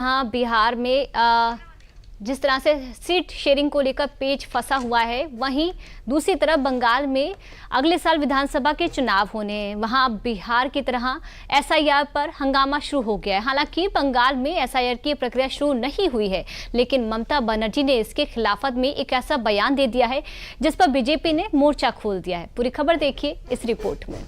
हाँ, बिहार में जिस तरह से सीट शेयरिंग को लेकर पेच फंसा हुआ है, वहीं दूसरी तरफ बंगाल में अगले साल विधानसभा के चुनाव होने हैं। वहां बिहार की तरह एसआईआर पर हंगामा शुरू हो गया है। हालांकि बंगाल में एसआईआर की प्रक्रिया शुरू नहीं हुई है, लेकिन ममता बनर्जी ने इसके खिलाफत में एक ऐसा बयान दे दिया है जिस पर बीजेपी ने मोर्चा खोल दिया है। पूरी खबर देखिए इस रिपोर्ट में।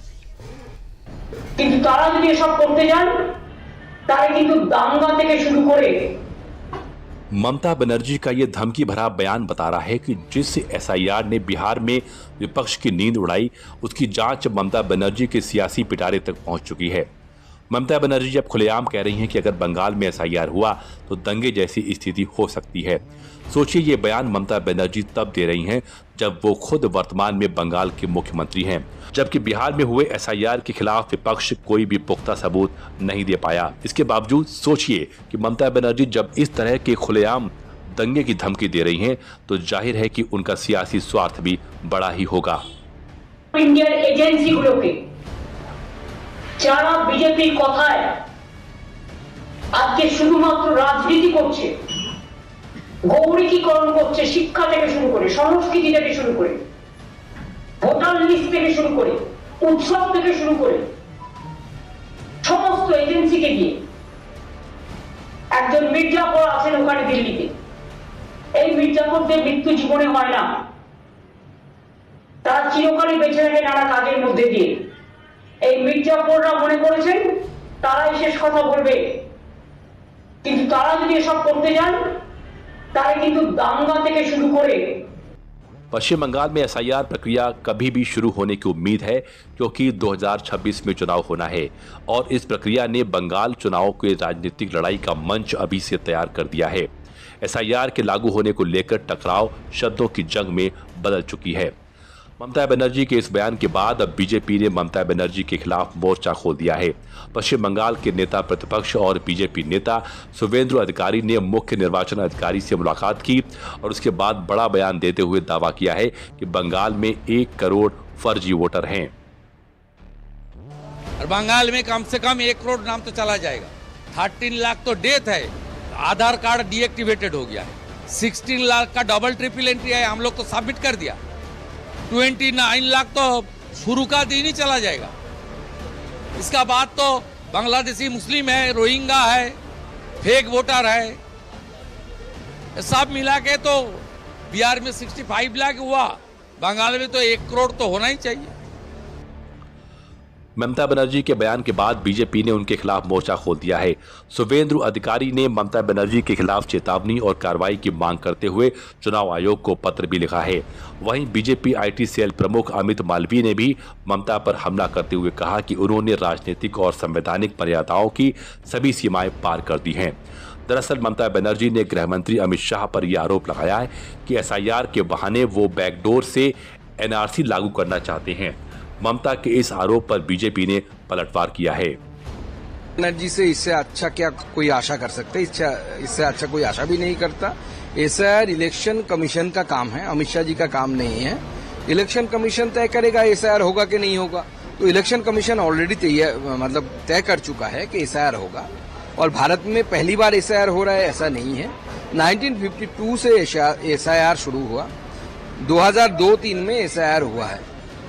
ममता बनर्जी का ये धमकी भरा बयान बता रहा है कि जिस एसआईआर ने बिहार में विपक्ष की नींद उड़ाई, उसकी जांच ममता बनर्जी के सियासी पिटारे तक पहुंच चुकी है। ममता बनर्जी अब खुलेआम कह रही हैं कि अगर बंगाल में एसआईआर हुआ तो दंगे जैसी स्थिति हो सकती है। सोचिए, ये बयान ममता बनर्जी तब दे रही हैं जब वो खुद वर्तमान में बंगाल के मुख्यमंत्री हैं, जबकि बिहार में हुए एसआईआर के खिलाफ विपक्ष कोई भी पुख्ता सबूत नहीं दे पाया। इसके बावजूद सोचिए कि ममता बनर्जी जब इस तरह के खुलेआम दंगे की धमकी दे रही हैं, तो जाहिर है कि उनका सियासी स्वार्थ भी बड़ा ही होगा। इंडियन एजेंसीগুলোকে যারা বিজেপির কথায় আজকে শুধুমাত্র রাজনীতি করছে, গৌরীকরণ করছে, শিক্ষা থেকে শুরু করে সংস্কৃতি থেকে শুরু করে ভোটার লিস্ট থেকে শুরু করে উৎসব থেকে শুরু করে সমস্ত এজেন্সিকে দিয়ে একজন মির্জাপুর আছেন ওখানে দিল্লিতে। এই মির্জাপুরদের মৃত্যু জীবনে হয় না, তারা চিরকালই বেঁচে থাকে নানা কাজের মধ্যে দিয়ে। এই মির্জাপুররা মনে করেছেন তারাই শেষ কথা বলবে, কিন্তু তারা যদি এসব করতে যান তারা কিন্তু দাঙ্গা থেকে শুরু করে। पश्चिम बंगाल में एसआईआर प्रक्रिया कभी भी शुरू होने की उम्मीद है, क्योंकि 2026 में चुनाव होना है और इस प्रक्रिया ने बंगाल चुनाव के राजनीतिक लड़ाई का मंच अभी से तैयार कर दिया है। एसआईआर के लागू होने को लेकर टकराव शब्दों की जंग में बदल चुकी है। ममता बनर्जी के इस बयान के बाद अब बीजेपी ने ममता बनर्जी के खिलाफ मोर्चा खोल दिया है। पश्चिम बंगाल के नेता प्रतिपक्ष और बीजेपी नेता शुवेंदु अधिकारी ने मुख्य निर्वाचन अधिकारी से मुलाकात की और उसके बाद बड़ा बयान देते हुए दावा किया है कि बंगाल में 1 करोड़ फर्जी वोटर हैं। और बंगाल में कम से कम 1 करोड़ नाम तो चला जाएगा। 13 लाख तो डेथ है, आधार कार्ड डीएक्टिवेटेड हो गया है। 16 लाख का डबल ट्रिपल एंट्री है, हम लोग तो सबमिट कर दिया। 29 लाख तो शुरू का दिन ही चला जाएगा। इसका बाद तो बांग्लादेशी मुस्लिम है, रोहिंगा है, फेक वोटर है, सब मिला के तो बिहार में 65 लाख हुआ, बंगाल में तो 1 करोड़ तो होना ही चाहिए। ममता बनर्जी के बयान के बाद बीजेपी ने उनके खिलाफ मोर्चा खोल दिया है। शुवेंदु अधिकारी ने ममता बनर्जी के खिलाफ चेतावनी और कार्रवाई की मांग करते हुए चुनाव आयोग को पत्र भी लिखा है। वहीं बीजेपी आईटी सेल प्रमुख अमित मालवीय ने भी ममता पर हमला करते हुए कहा कि उन्होंने राजनीतिक और संवैधानिक मर्यादाओं की सभी सीमाएं पार कर दी हैं। दरअसल ममता बनर्जी ने गृह मंत्री अमित शाह पर यह आरोप लगाया है कि एसआईआर के बहाने वो बैकडोर से एनआरसी लागू करना चाहते हैं। ममता के इस आरोप पर बीजेपी ने पलटवार किया है। बनर्जी से इससे अच्छा क्या कोई आशा कर सकते हैं? इससे अच्छा कोई आशा भी नहीं करता। एसआईआर इलेक्शन कमीशन का काम है, अमित शाह जी का काम नहीं है। इलेक्शन कमीशन तय करेगा एसआईआर होगा कि नहीं होगा। तो इलेक्शन कमीशन ऑलरेडी तय कर चुका है कि एसआईआर होगा और भारत में पहली बार एसआईआर हो रहा है, ऐसा नहीं है। 1952 से एसआईआर शुरू हुआ, 2002-3 में एसआईआर हुआ है।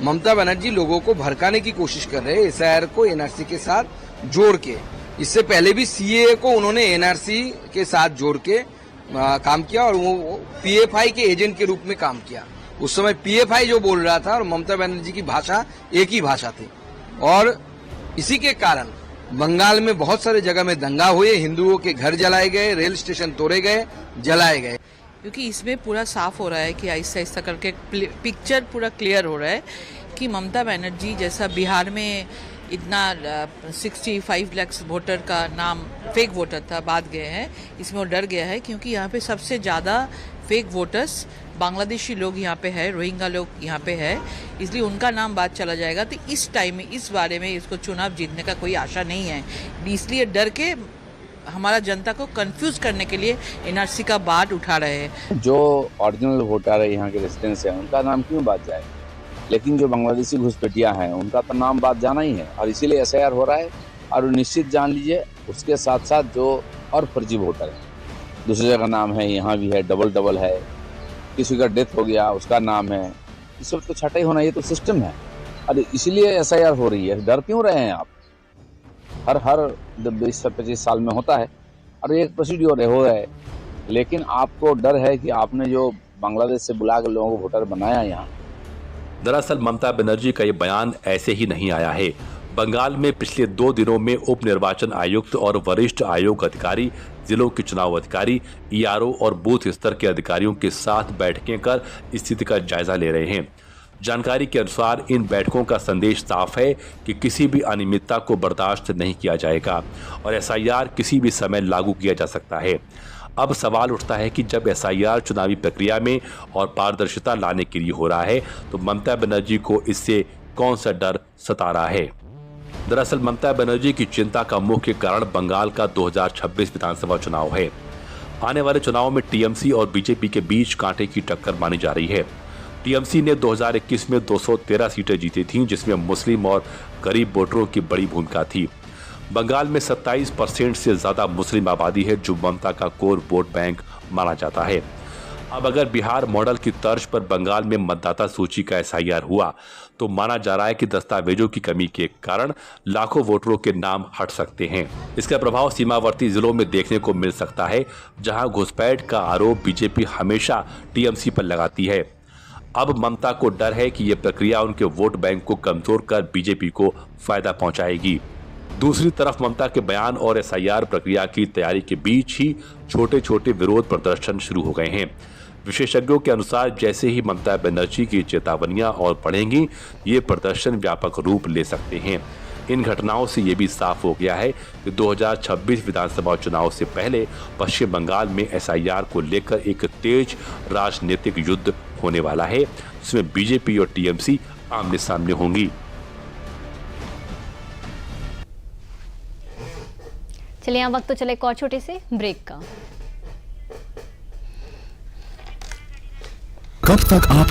ममता बनर्जी लोगों को भड़काने की कोशिश कर रहे हैं एसआईआर को एनआरसी के साथ जोड़ के। इससे पहले भी सीएए को उन्होंने एनआरसी के साथ जोड़ के काम किया और वो पीएफआई के एजेंट के रूप में काम किया। उस समय पीएफआई जो बोल रहा था और ममता बनर्जी की भाषा एक ही भाषा थी और इसी के कारण बंगाल में बहुत सारे जगह में दंगा हुए, हिंदुओं के घर जलाए गए, रेल स्टेशन तोड़े गए, जलाए गए। क्योंकि इसमें पूरा साफ हो रहा है कि आहिस्ता आहिस्ता करके पिक्चर पूरा क्लियर हो रहा है कि ममता बनर्जी जैसा बिहार में इतना 65 लाख वोटर का नाम फेक वोटर था, बाद गए हैं, इसमें वो डर गया है क्योंकि यहाँ पे सबसे ज़्यादा फेक वोटर्स बांग्लादेशी लोग यहाँ पे है, रोहिंगा लोग यहाँ पे है, इसलिए उनका नाम बात चला जाएगा। तो इस टाइम में इस बारे में इसको चुनाव जीतने का कोई आशा नहीं है, इसलिए डर के हमारा जनता को कंफ्यूज करने के लिए एनआरसी का बात उठा रहे हैं। जो ओरिजिनल वोटर है, यहाँ के रेसिडेंट्स हैं, उनका नाम क्यों बात जाए, लेकिन जो बांग्लादेशी घुसपैठिया हैं उनका तो नाम बात जाना ही है और इसीलिए एसआईआर हो रहा है। और निश्चित जान लीजिए उसके साथ साथ जो और फर्जी वोटर है, दूसरी जगह नाम है, यहाँ भी है, डबल है, किसी का डेथ हो गया उसका नाम है, इस सब तो छटाई होना, ये तो सिस्टम है। अरे इसलिए SIR हो रही है, डर क्यों रहे हैं आप? हर 20-25 साल में होता है और एक प्रोसीड्योर हो रहा है, लेकिन आपको डर है कि आपने जो बांग्लादेश से बुला कर लोगों को वोटर बनाया यहाँ। दरअसल ममता बनर्जी का ये बयान ऐसे ही नहीं आया है। बंगाल में पिछले 2 दिनों में उप निर्वाचन आयुक्त और वरिष्ठ आयोग अधिकारी, जिलों के चुनाव अधिकारी, ERO और बूथ स्तर के अधिकारियों के साथ बैठकें कर स्थिति का जायजा ले रहे हैं। जानकारी के अनुसार इन बैठकों का संदेश साफ है कि किसी भी अनियमितता को बर्दाश्त नहीं किया जाएगा और SIR किसी भी समय लागू किया जा सकता है। अब सवाल उठता है कि जब SIR चुनावी प्रक्रिया में और पारदर्शिता लाने के लिए हो रहा है, तो ममता बनर्जी को इससे कौन सा डर सता रहा है? दरअसल ममता बनर्जी की चिंता का मुख्य कारण बंगाल का 2026 विधानसभा चुनाव है। आने वाले चुनाव में TMC और BJP के बीच कांटे की टक्कर मानी जा रही है। TMC ने 2021 में 213 सीटें जीती थीं, जिसमें मुस्लिम और गरीब वोटरों की बड़ी भूमिका थी। बंगाल में 27% से ज्यादा मुस्लिम आबादी है, जो ममता का कोर वोट बैंक माना जाता है। अब अगर बिहार मॉडल की तर्ज पर बंगाल में मतदाता सूची का SIR हुआ, तो माना जा रहा है कि दस्तावेजों की कमी के कारण लाखों वोटरों के नाम हट सकते हैं। इसका प्रभाव सीमावर्ती जिलों में देखने को मिल सकता है, जहां घुसपैठ का आरोप BJP हमेशा TMC पर लगाती है। अब ममता को डर है कि यह प्रक्रिया उनके वोट बैंक को कमजोर कर BJP को फायदा पहुंचाएगी। दूसरी तरफ ममता के बयान और SIR प्रक्रिया की तैयारी के बीच ही छोटे छोटे विरोध प्रदर्शन शुरू हो गए हैं। विशेषज्ञों के अनुसार जैसे ही ममता बनर्जी की चेतावनियां और बढ़ेंगी, ये प्रदर्शन व्यापक रूप ले सकते हैं। इन घटनाओं से ये भी साफ हो गया है कि 2026 विधानसभा चुनाव से पहले पश्चिम बंगाल में SIR को लेकर एक तेज राजनीतिक युद्ध होने वाला है, जिसमें BJP और TMC आमने सामने होंगी। चलिए यहाँ वक्त तो चले एक और छोटे से ब्रेक का। कब तक आप